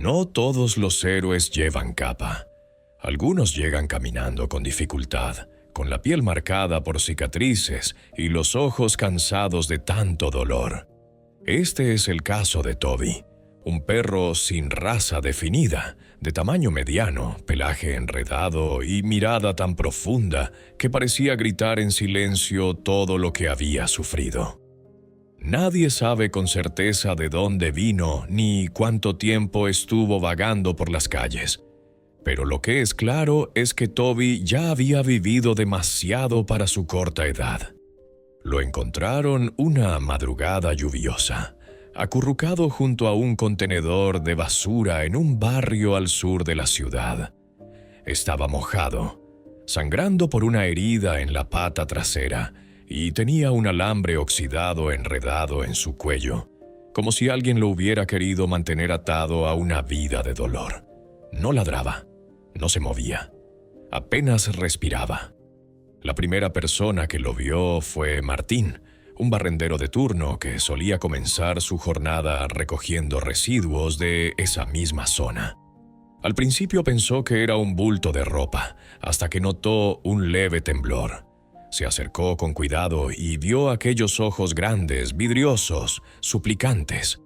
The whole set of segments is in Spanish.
No todos los héroes llevan capa. Algunos llegan caminando con dificultad, con la piel marcada por cicatrices y los ojos cansados de tanto dolor. Este es el caso de Toby, un perro sin raza definida, de tamaño mediano, pelaje enredado y mirada tan profunda que parecía gritar en silencio todo lo que había sufrido. Nadie sabe con certeza de dónde vino ni cuánto tiempo estuvo vagando por las calles, pero lo que es claro es que Toby ya había vivido demasiado para su corta edad. Lo encontraron una madrugada lluviosa, acurrucado junto a un contenedor de basura en un barrio al sur de la ciudad. Estaba mojado, sangrando por una herida en la pata trasera, y tenía un alambre oxidado enredado en su cuello, como si alguien lo hubiera querido mantener atado a una vida de dolor. No ladraba, no se movía, apenas respiraba. La primera persona que lo vio fue Martín, un barrendero de turno que solía comenzar su jornada recogiendo residuos de esa misma zona. Al principio pensó que era un bulto de ropa, hasta que notó un leve temblor. Se acercó con cuidado y vio aquellos ojos grandes, vidriosos, suplicantes.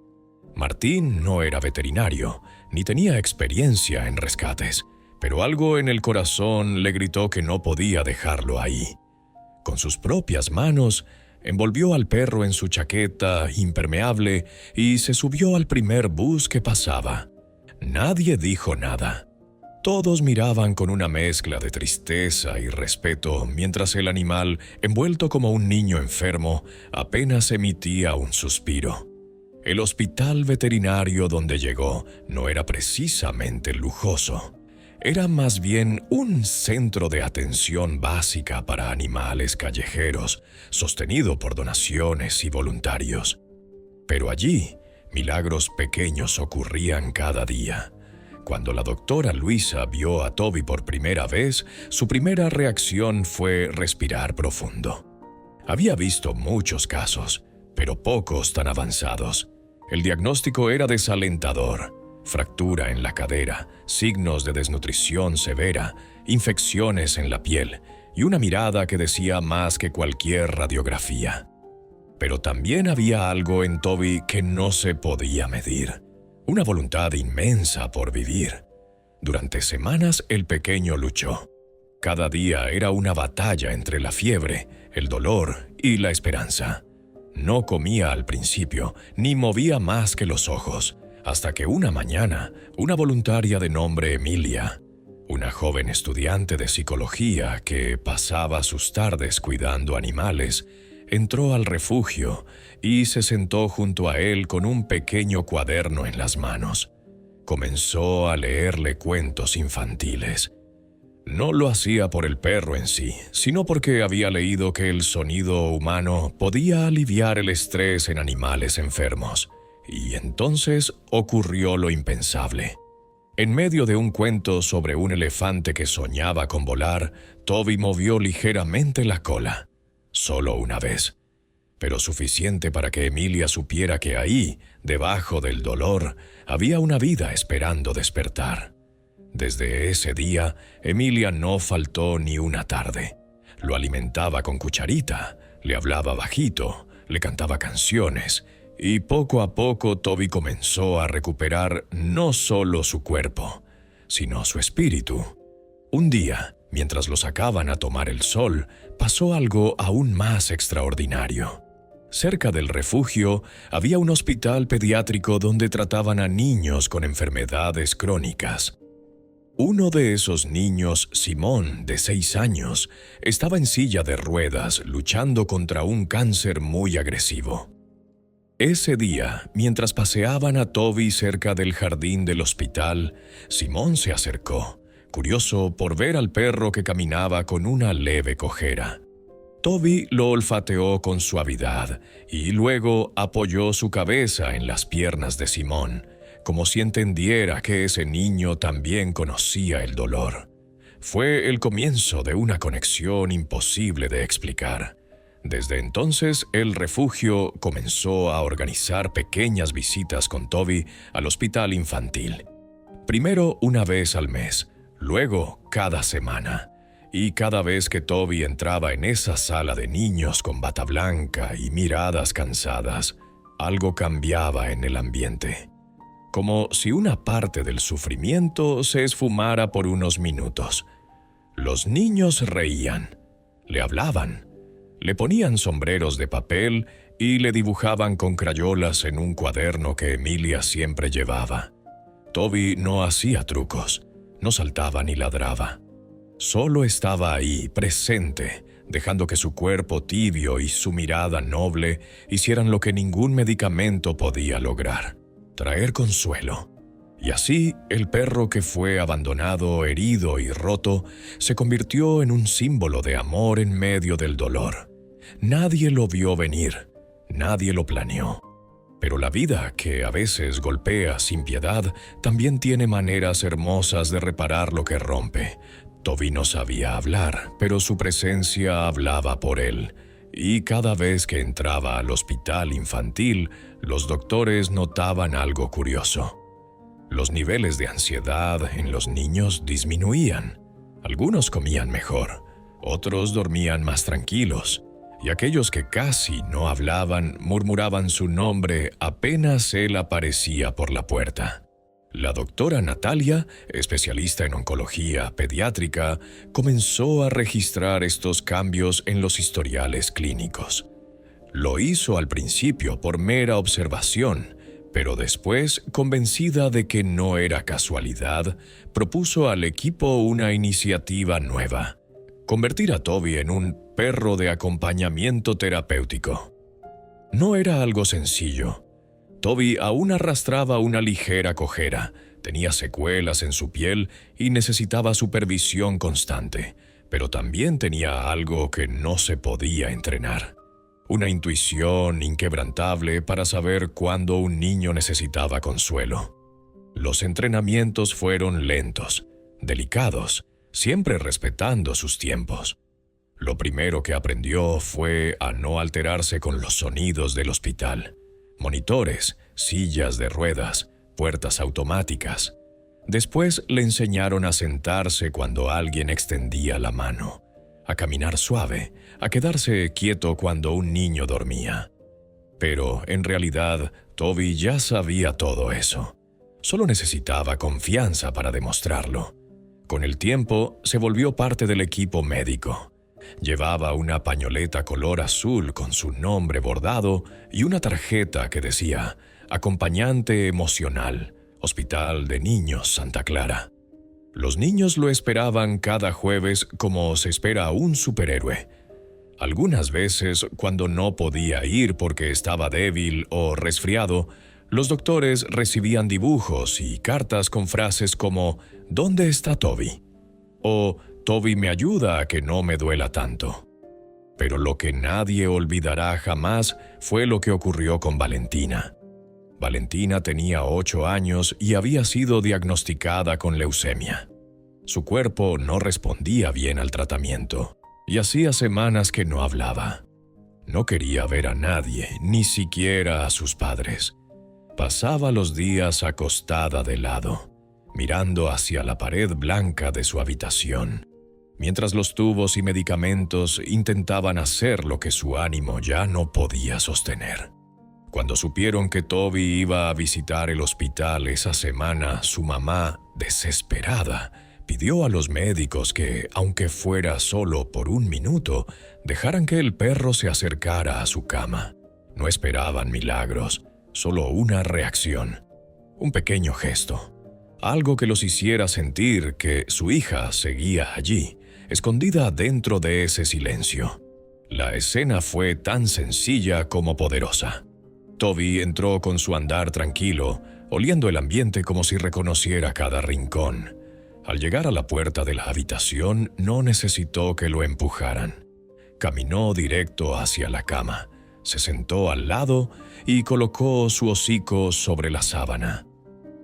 Martín no era veterinario, ni tenía experiencia en rescates, pero algo en el corazón le gritó que no podía dejarlo ahí. Con sus propias manos, envolvió al perro en su chaqueta impermeable y se subió al primer bus que pasaba. Nadie dijo nada. Todos miraban con una mezcla de tristeza y respeto mientras el animal, envuelto como un niño enfermo, apenas emitía un suspiro. El hospital veterinario donde llegó no era precisamente lujoso. Era más bien un centro de atención básica para animales callejeros, sostenido por donaciones y voluntarios. Pero allí, milagros pequeños ocurrían cada día. Cuando la doctora Luisa vio a Toby por primera vez, su primera reacción fue respirar profundo. Había visto muchos casos, pero pocos tan avanzados. El diagnóstico era desalentador: fractura en la cadera, signos de desnutrición severa, infecciones en la piel y una mirada que decía más que cualquier radiografía. Pero también había algo en Toby que no se podía medir: una voluntad inmensa por vivir. Durante semanas el pequeño luchó. Cada día era una batalla entre la fiebre, el dolor y la esperanza. No comía al principio, ni movía más que los ojos, hasta que una mañana, una voluntaria de nombre Emilia, una joven estudiante de psicología que pasaba sus tardes cuidando animales, entró al refugio y se sentó junto a él con un pequeño cuaderno en las manos. Comenzó a leerle cuentos infantiles. No lo hacía por el perro en sí, sino porque había leído que el sonido humano podía aliviar el estrés en animales enfermos. Y entonces ocurrió lo impensable. En medio de un cuento sobre un elefante que soñaba con volar, Toby movió ligeramente la cola. Solo una vez, pero suficiente para que Emilia supiera que ahí, debajo del dolor, había una vida esperando despertar. Desde ese día, Emilia no faltó ni una tarde. Lo alimentaba con cucharita, le hablaba bajito, le cantaba canciones, y poco a poco Toby comenzó a recuperar no solo su cuerpo, sino su espíritu. Un día, mientras lo sacaban a tomar el sol, pasó algo aún más extraordinario. Cerca del refugio había un hospital pediátrico donde trataban a niños con enfermedades crónicas. Uno de esos niños, Simón, de 6 años, estaba en silla de ruedas luchando contra un cáncer muy agresivo. Ese día, mientras paseaban a Toby cerca del jardín del hospital, Simón se acercó, curioso por ver al perro que caminaba con una leve cojera. Toby lo olfateó con suavidad y luego apoyó su cabeza en las piernas de Simón, como si entendiera que ese niño también conocía el dolor. Fue el comienzo de una conexión imposible de explicar. Desde entonces, el refugio comenzó a organizar pequeñas visitas con Toby al hospital infantil. Primero una vez al mes, luego cada semana. Y cada vez que Toby entraba en esa sala de niños con bata blanca y miradas cansadas, algo cambiaba en el ambiente. Como si una parte del sufrimiento se esfumara por unos minutos. Los niños reían, le hablaban, le ponían sombreros de papel y le dibujaban con crayolas en un cuaderno que Emilia siempre llevaba. Toby no hacía trucos, no saltaba ni ladraba. Solo estaba ahí, presente, dejando que su cuerpo tibio y su mirada noble hicieran lo que ningún medicamento podía lograr: traer consuelo. Y así, el perro que fue abandonado, herido y roto, se convirtió en un símbolo de amor en medio del dolor. Nadie lo vio venir, nadie lo planeó. Pero la vida, que a veces golpea sin piedad, también tiene maneras hermosas de reparar lo que rompe. Toby no sabía hablar, pero su presencia hablaba por él. Y cada vez que entraba al hospital infantil, los doctores notaban algo curioso. Los niveles de ansiedad en los niños disminuían. Algunos comían mejor, otros dormían más tranquilos, y aquellos que casi no hablaban murmuraban su nombre apenas él aparecía por la puerta. La doctora Natalia, especialista en oncología pediátrica, comenzó a registrar estos cambios en los historiales clínicos. Lo hizo al principio por mera observación, pero después, convencida de que no era casualidad, propuso al equipo una iniciativa nueva: convertir a Toby en un perro de acompañamiento terapéutico. No era algo sencillo. Toby aún arrastraba una ligera cojera, tenía secuelas en su piel y necesitaba supervisión constante, pero también tenía algo que no se podía entrenar: una intuición inquebrantable para saber cuándo un niño necesitaba consuelo. Los entrenamientos fueron lentos, delicados, siempre respetando sus tiempos. Lo primero que aprendió fue a no alterarse con los sonidos del hospital: monitores, sillas de ruedas, puertas automáticas. Después le enseñaron a sentarse cuando alguien extendía la mano, a caminar suave, a quedarse quieto cuando un niño dormía. Pero, en realidad, Toby ya sabía todo eso. Solo necesitaba confianza para demostrarlo. Con el tiempo, se volvió parte del equipo médico. Llevaba una pañoleta color azul con su nombre bordado y una tarjeta que decía: acompañante emocional, Hospital de Niños Santa Clara. Los niños lo esperaban cada jueves como se espera a un superhéroe. Algunas veces, cuando no podía ir porque estaba débil o resfriado, los doctores recibían dibujos y cartas con frases como «¿Dónde está Toby?», o «Toby me ayuda a que no me duela tanto». Pero lo que nadie olvidará jamás fue lo que ocurrió con Valentina. Valentina tenía 8 años y había sido diagnosticada con leucemia. Su cuerpo no respondía bien al tratamiento, y hacía semanas que no hablaba. No quería ver a nadie, ni siquiera a sus padres. Pasaba los días acostada de lado, mirando hacia la pared blanca de su habitación, mientras los tubos y medicamentos intentaban hacer lo que su ánimo ya no podía sostener. Cuando supieron que Toby iba a visitar el hospital esa semana, su mamá, desesperada, pidió a los médicos que, aunque fuera solo por un minuto, dejaran que el perro se acercara a su cama. No esperaban milagros, solo una reacción, un pequeño gesto, algo que los hiciera sentir que su hija seguía allí, escondida dentro de ese silencio. La escena fue tan sencilla como poderosa. Toby entró con su andar tranquilo, oliendo el ambiente como si reconociera cada rincón. Al llegar a la puerta de la habitación, no necesitó que lo empujaran. Caminó directo hacia la cama, se sentó al lado y colocó su hocico sobre la sábana.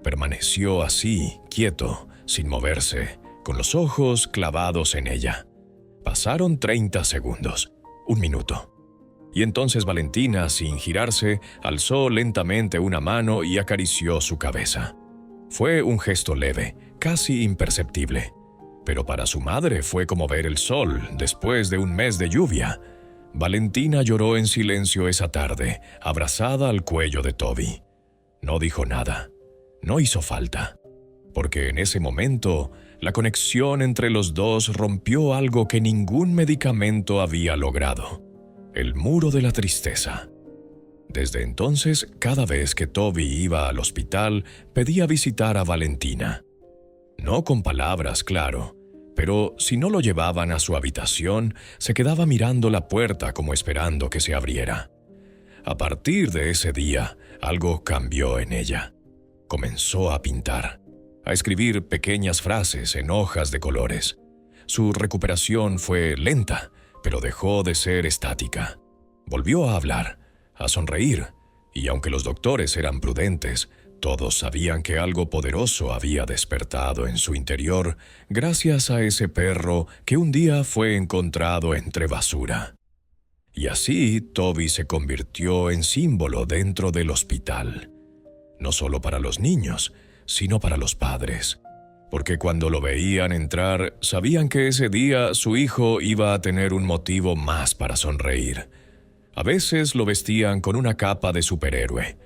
Permaneció así, quieto, sin moverse, con los ojos clavados en ella. Pasaron 30 segundos, un minuto. Y entonces Valentina, sin girarse, alzó lentamente una mano y acarició su cabeza. Fue un gesto leve, casi imperceptible, pero para su madre fue como ver el sol después de un mes de lluvia. Valentina lloró en silencio esa tarde, abrazada al cuello de Toby. No dijo nada. No hizo falta, porque en ese momento la conexión entre los dos rompió algo que ningún medicamento había logrado: el muro de la tristeza. Desde entonces, cada vez que Toby iba al hospital, pedía visitar a Valentina. No con palabras, claro, pero si no lo llevaban a su habitación, se quedaba mirando la puerta como esperando que se abriera. A partir de ese día, algo cambió en ella. Comenzó a pintar, a escribir pequeñas frases en hojas de colores. Su recuperación fue lenta, pero dejó de ser estática. Volvió a hablar, a sonreír, y aunque los doctores eran prudentes, todos sabían que algo poderoso había despertado en su interior gracias a ese perro que un día fue encontrado entre basura. Y así Toby se convirtió en símbolo dentro del hospital. No solo para los niños, sino para los padres. Porque cuando lo veían entrar, sabían que ese día su hijo iba a tener un motivo más para sonreír. A veces lo vestían con una capa de superhéroe,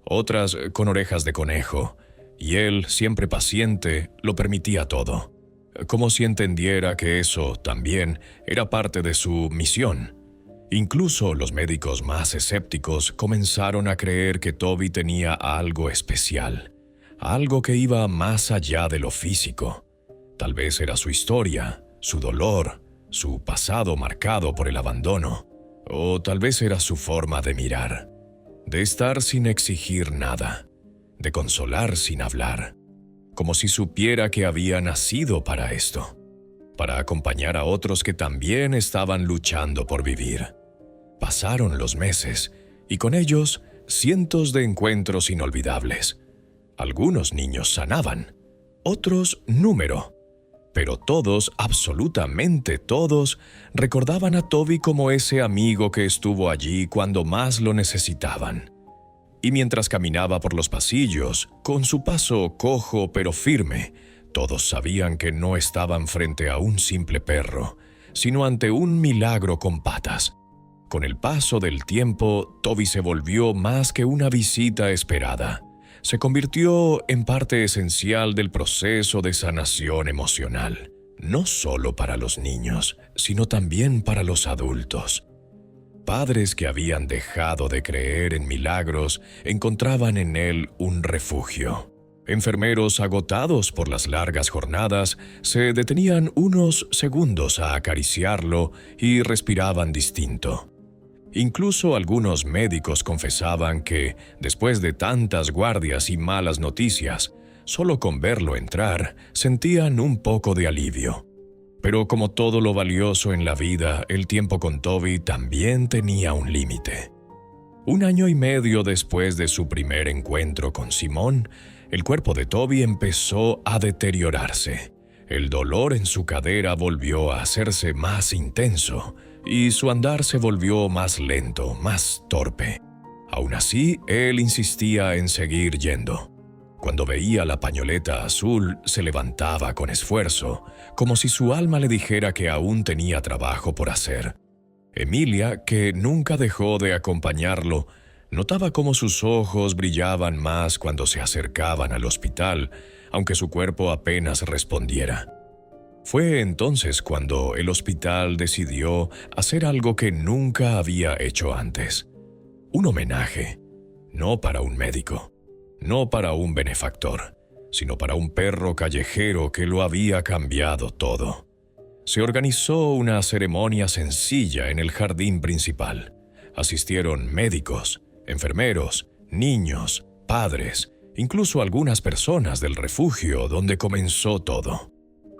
otras con orejas de conejo, y él, siempre paciente, lo permitía todo, como si entendiera que eso también era parte de su misión. Incluso los médicos más escépticos comenzaron a creer que Toby tenía algo especial, algo que iba más allá de lo físico. Tal vez era su historia, su dolor, su pasado marcado por el abandono, o tal vez era su forma de mirar, de estar sin exigir nada, de consolar sin hablar, como si supiera que había nacido para esto, para acompañar a otros que también estaban luchando por vivir. Pasaron los meses, y con ellos cientos de encuentros inolvidables. Algunos niños sanaban, otros número, pero todos, absolutamente todos, recordaban a Toby como ese amigo que estuvo allí cuando más lo necesitaban. Y mientras caminaba por los pasillos, con su paso cojo pero firme, todos sabían que no estaban frente a un simple perro, sino ante un milagro con patas. Con el paso del tiempo, Toby se volvió más que una visita esperada. Se convirtió en parte esencial del proceso de sanación emocional, no solo para los niños, sino también para los adultos. Padres que habían dejado de creer en milagros encontraban en él un refugio. Enfermeros agotados por las largas jornadas se detenían unos segundos a acariciarlo y respiraban distinto. Incluso algunos médicos confesaban que, después de tantas guardias y malas noticias, solo con verlo entrar, sentían un poco de alivio. Pero como todo lo valioso en la vida, el tiempo con Toby también tenía un límite. 1 año y medio después de su primer encuentro con Simón, el cuerpo de Toby empezó a deteriorarse. El dolor en su cadera volvió a hacerse más intenso, y su andar se volvió más lento, más torpe. Aún así, él insistía en seguir yendo. Cuando veía la pañoleta azul, se levantaba con esfuerzo, como si su alma le dijera que aún tenía trabajo por hacer. Emilia, que nunca dejó de acompañarlo, notaba cómo sus ojos brillaban más cuando se acercaban al hospital, aunque su cuerpo apenas respondiera. Fue entonces cuando el hospital decidió hacer algo que nunca había hecho antes. Un homenaje, no para un médico, no para un benefactor, sino para un perro callejero que lo había cambiado todo. Se organizó una ceremonia sencilla en el jardín principal. Asistieron médicos, enfermeros, niños, padres, incluso algunas personas del refugio donde comenzó todo.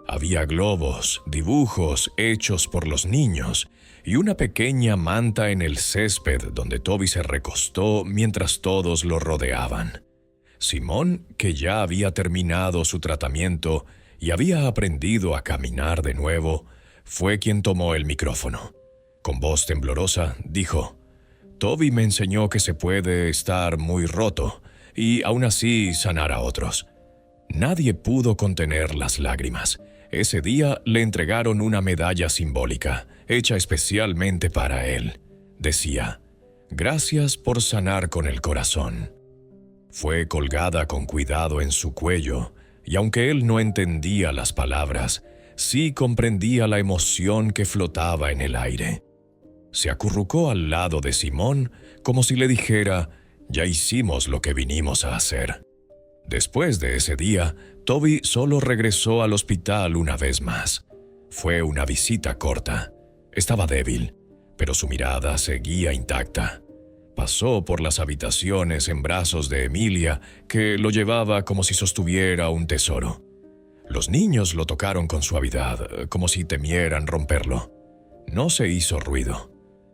Había globos, dibujos hechos por los niños y una pequeña manta en el césped donde Toby se recostó mientras todos lo rodeaban. Simón, que ya había terminado su tratamiento y había aprendido a caminar de nuevo, fue quien tomó el micrófono. Con voz temblorosa, dijo: «Toby me enseñó que se puede estar muy roto y aún así sanar a otros. Nadie pudo contener las lágrimas. Ese día le entregaron una medalla simbólica, hecha especialmente para él. Decía: «Gracias por sanar con el corazón». Fue colgada con cuidado en su cuello, y aunque él no entendía las palabras, sí comprendía la emoción que flotaba en el aire. Se acurrucó al lado de Simón como si le dijera: «Ya hicimos lo que vinimos a hacer». Después de ese día, Toby solo regresó al hospital una vez más. Fue una visita corta. Estaba débil, pero su mirada seguía intacta. Pasó por las habitaciones en brazos de Emilia, que lo llevaba como si sostuviera un tesoro. Los niños lo tocaron con suavidad, como si temieran romperlo. No se hizo ruido.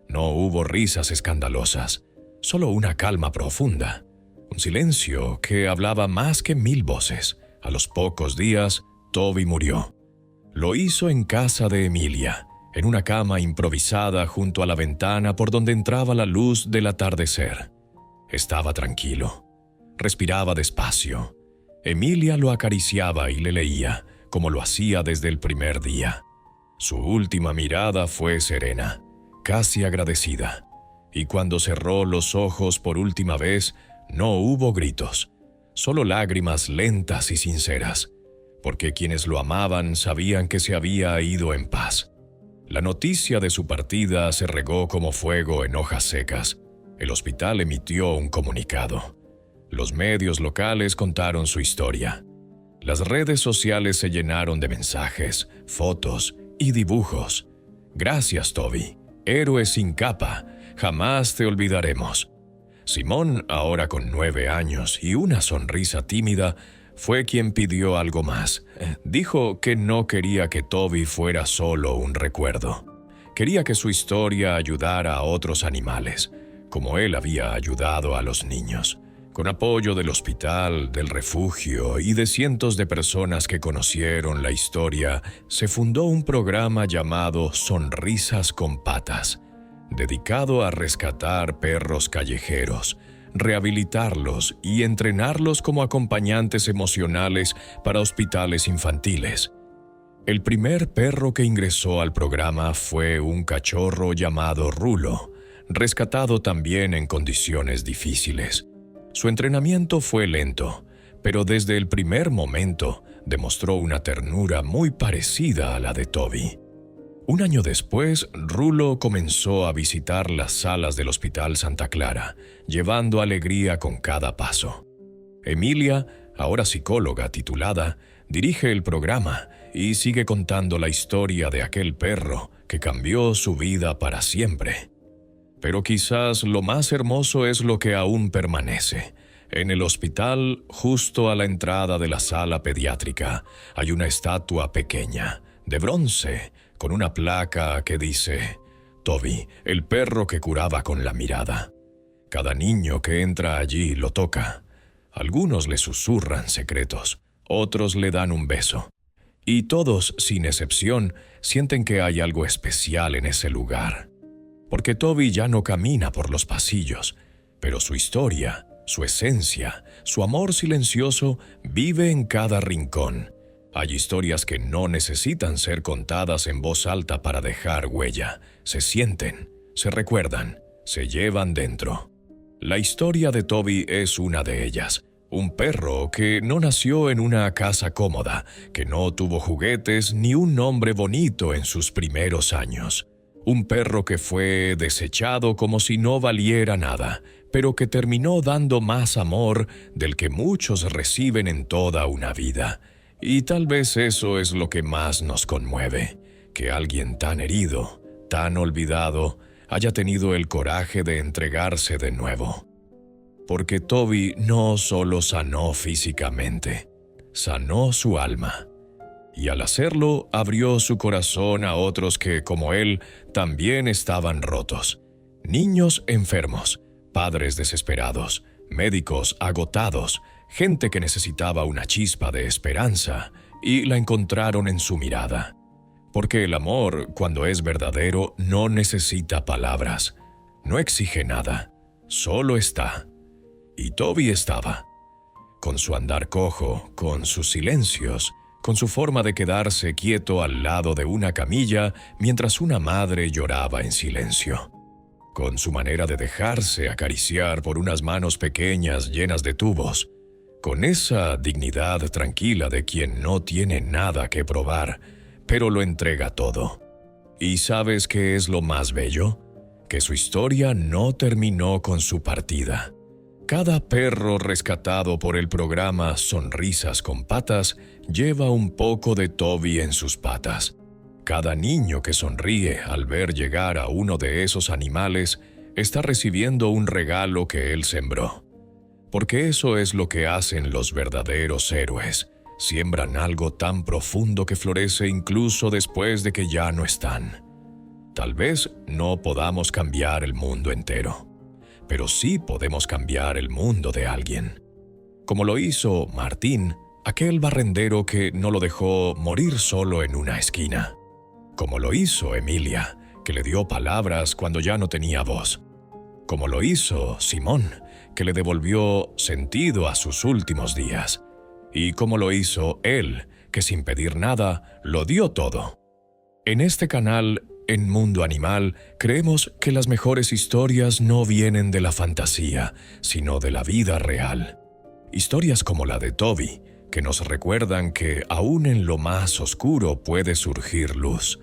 No hubo risas escandalosas, solo una calma profunda. Un silencio que hablaba más que 1000 voces. A los pocos días, Toby murió. Lo hizo en casa de Emilia, en una cama improvisada junto a la ventana por donde entraba la luz del atardecer. Estaba tranquilo. Respiraba despacio. Emilia lo acariciaba y le leía, como lo hacía desde el primer día. Su última mirada fue serena, casi agradecida. Y cuando cerró los ojos por última vez, no hubo gritos, solo lágrimas lentas y sinceras, porque quienes lo amaban sabían que se había ido en paz. La noticia de su partida se regó como fuego en hojas secas. El hospital emitió un comunicado. Los medios locales contaron su historia. Las redes sociales se llenaron de mensajes, fotos y dibujos. «Gracias, Toby. Héroe sin capa. Jamás te olvidaremos». Simón, ahora con 9 años y una sonrisa tímida, fue quien pidió algo más. Dijo que no quería que Toby fuera solo un recuerdo. Quería que su historia ayudara a otros animales, como él había ayudado a los niños. Con apoyo del hospital, del refugio y de cientos de personas que conocieron la historia, se fundó un programa llamado Sonrisas con Patas, dedicado a rescatar perros callejeros, rehabilitarlos y entrenarlos como acompañantes emocionales para hospitales infantiles. El primer perro que ingresó al programa fue un cachorro llamado Rulo, rescatado también en condiciones difíciles. Su entrenamiento fue lento, pero desde el primer momento demostró una ternura muy parecida a la de Toby. Un año después, Rulo comenzó a visitar las salas del Hospital Santa Clara, llevando alegría con cada paso. Emilia, ahora psicóloga titulada, dirige el programa y sigue contando la historia de aquel perro que cambió su vida para siempre. Pero quizás lo más hermoso es lo que aún permanece. En el hospital, justo a la entrada de la sala pediátrica, hay una estatua pequeña, de bronce, con una placa que dice: «Toby, el perro que curaba con la mirada». Cada niño que entra allí lo toca. Algunos le susurran secretos, otros le dan un beso. Y todos, sin excepción, sienten que hay algo especial en ese lugar. Porque Toby ya no camina por los pasillos, pero su historia, su esencia, su amor silencioso vive en cada rincón. Hay historias que no necesitan ser contadas en voz alta para dejar huella. Se sienten, se recuerdan, se llevan dentro. La historia de Toby es una de ellas. Un perro que no nació en una casa cómoda, que no tuvo juguetes ni un nombre bonito en sus primeros años. Un perro que fue desechado como si no valiera nada, pero que terminó dando más amor del que muchos reciben en toda una vida. Y tal vez eso es lo que más nos conmueve, que alguien tan herido, tan olvidado, haya tenido el coraje de entregarse de nuevo. Porque Toby no solo sanó físicamente, sanó su alma. Y al hacerlo, abrió su corazón a otros que, como él, también estaban rotos. Niños enfermos, padres desesperados, médicos agotados, gente que necesitaba una chispa de esperanza, y la encontraron en su mirada. Porque el amor, cuando es verdadero, no necesita palabras, no exige nada, solo está. Y Toby estaba. con su andar cojo, con sus silencios, con su forma de quedarse quieto al lado de una camilla mientras una madre lloraba en silencio, con su manera de dejarse acariciar por unas manos pequeñas llenas de tubos, con esa dignidad tranquila de quien no tiene nada que probar, pero lo entrega todo. ¿Y sabes qué es lo más bello? Que su historia no terminó con su partida. Cada perro rescatado por el programa Sonrisas con Patas lleva un poco de Toby en sus patas. Cada niño que sonríe al ver llegar a uno de esos animales está recibiendo un regalo que él sembró. Porque eso es lo que hacen los verdaderos héroes. Siembran algo tan profundo que florece incluso después de que ya no están. Tal vez no podamos cambiar el mundo entero, pero sí podemos cambiar el mundo de alguien. Como lo hizo Martín, aquel barrendero que no lo dejó morir solo en una esquina. Como lo hizo Emilia, que le dio palabras cuando ya no tenía voz. Como lo hizo Simón, que le devolvió sentido a sus últimos días. Y como lo hizo él, que sin pedir nada, lo dio todo. En este canal, en Mundo Animal, creemos que las mejores historias no vienen de la fantasía, sino de la vida real. Historias como la de Toby, que nos recuerdan que aún en lo más oscuro puede surgir luz,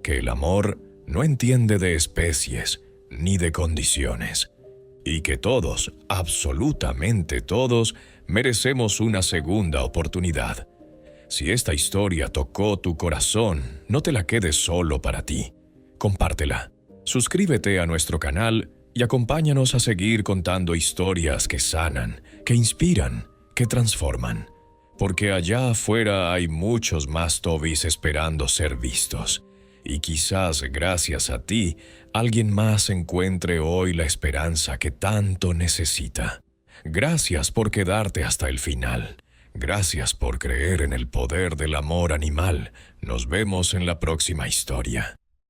que el amor no entiende de especies ni de condiciones, y que todos, absolutamente todos, merecemos una segunda oportunidad. Si esta historia tocó tu corazón, no te la quedes solo para ti. Compártela, suscríbete a nuestro canal y acompáñanos a seguir contando historias que sanan, que inspiran, que transforman. Porque allá afuera hay muchos más Tobys esperando ser vistos. Y quizás gracias a ti, alguien más encuentre hoy la esperanza que tanto necesita. Gracias por quedarte hasta el final. Gracias por creer en el poder del amor animal. Nos vemos en la próxima historia.